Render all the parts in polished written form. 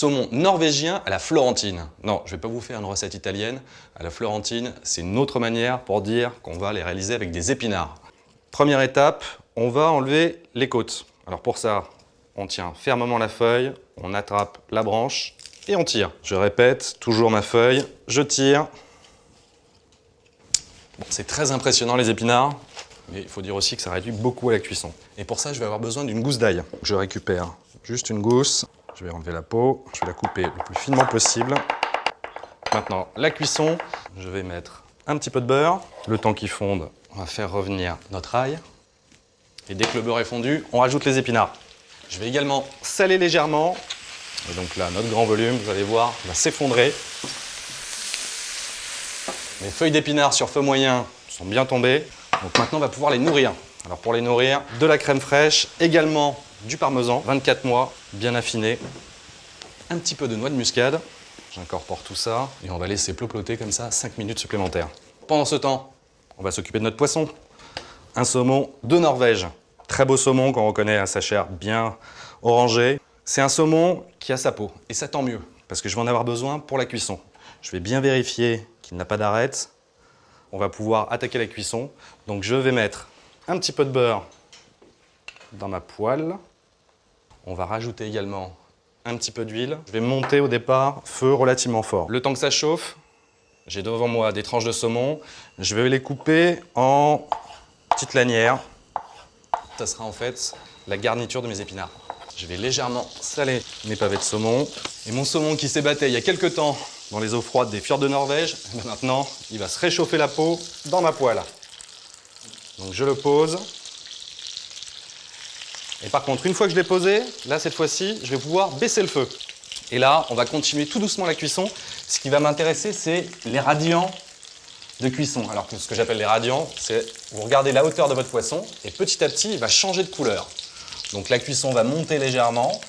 saumon norvégien à la florentine. Non, je ne vais pas vous faire une recette italienne. À la florentine, c'est une autre manière pour dire qu'on va les réaliser avec des épinards. Première étape, on va enlever les côtes. Alors pour ça, on tient fermement la feuille, on attrape la branche et on tire. Je répète, toujours ma feuille, je tire. Bon, c'est très impressionnant les épinards, mais il faut dire aussi que ça réduit beaucoup à la cuisson. Et pour ça, je vais avoir besoin d'une gousse d'ail. Je récupère juste une gousse, je vais enlever la peau, je vais la couper le plus finement possible. Maintenant, la cuisson, je vais mettre un petit peu de beurre. Le temps qu'il fonde, on va faire revenir notre ail. Et dès que le beurre est fondu, on rajoute les épinards. Je vais également saler légèrement. Et donc là, notre grand volume, vous allez voir, va s'effondrer. Mes feuilles d'épinards sur feu moyen sont bien tombées. Donc maintenant, on va pouvoir les nourrir. Alors pour les nourrir, de la crème fraîche, également du parmesan, 24 mois, bien affiné. Un petit peu de noix de muscade. J'incorpore tout ça et on va laisser plopoter comme ça 5 minutes supplémentaires. Pendant ce temps, on va s'occuper de notre poisson. Un saumon de Norvège. Très beau saumon qu'on reconnaît à sa chair bien orangée. C'est un saumon qui a sa peau, et ça tant mieux, parce que je vais en avoir besoin pour la cuisson. Je vais bien vérifier qu'il n'a pas d'arête. On va pouvoir attaquer la cuisson. Donc je vais mettre un petit peu de beurre dans ma poêle. On va rajouter également un petit peu d'huile. Je vais monter au départ, feu relativement fort. Le temps que ça chauffe, j'ai devant moi des tranches de saumon. Je vais les couper en petites lanières. Ça sera en fait la garniture de mes épinards. Je vais légèrement saler mes pavés de saumon. Et mon saumon qui s'est battu il y a quelques temps dans les eaux froides des fjords de Norvège, maintenant il va se réchauffer la peau dans ma poêle. Donc je le pose. Et par contre, une fois que je l'ai posé, là cette fois-ci, je vais pouvoir baisser le feu. Et là, on va continuer tout doucement la cuisson. Ce qui va m'intéresser, c'est les radiants de cuisson. Alors ce que j'appelle les radiants, c'est vous regardez la hauteur de votre poisson et petit à petit, il va changer de couleur. Donc la cuisson va monter légèrement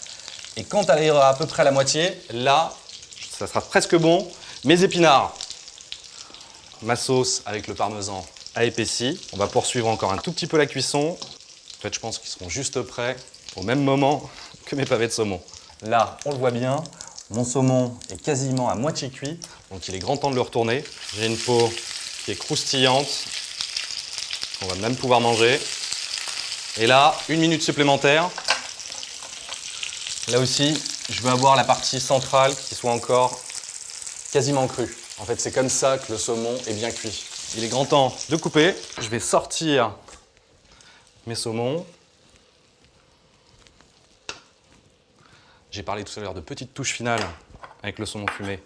et quand elle ira à peu près à la moitié, là, ça sera presque bon. Mes épinards, ma sauce avec le parmesan a épaissi. On va poursuivre encore un tout petit peu la cuisson. En fait, je pense qu'ils seront juste prêts au même moment que mes pavés de saumon. Là, on le voit bien, mon saumon est quasiment à moitié cuit, donc il est grand temps de le retourner. J'ai une peau qui est croustillante, on va même pouvoir manger. Et là, 1 minute supplémentaire. Là aussi, je veux avoir la partie centrale qui soit encore quasiment crue. En fait, c'est comme ça que le saumon est bien cuit. Il est grand temps de couper. Je vais sortir mes saumons. J'ai parlé tout à l'heure de petites touches finales avec le saumon fumé.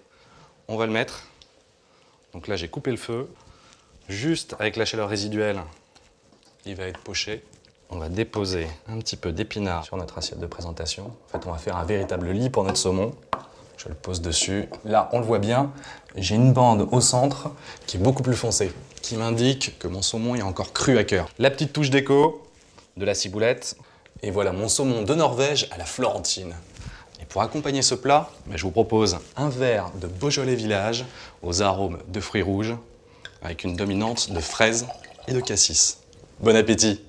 On va le mettre. Donc là, j'ai coupé le feu. Juste avec la chaleur résiduelle, il va être poché. On va déposer un petit peu d'épinards sur notre assiette de présentation. En fait, on va faire un véritable lit pour notre saumon. Je le pose dessus. Là, on le voit bien, j'ai une bande au centre qui est beaucoup plus foncée, qui m'indique que mon saumon est encore cru à cœur. La petite touche déco de la ciboulette. Et voilà mon saumon de Norvège à la florentine. Et pour accompagner ce plat, je vous propose un verre de Beaujolais Village aux arômes de fruits rouges avec une dominante de fraises et de cassis. Bon appétit!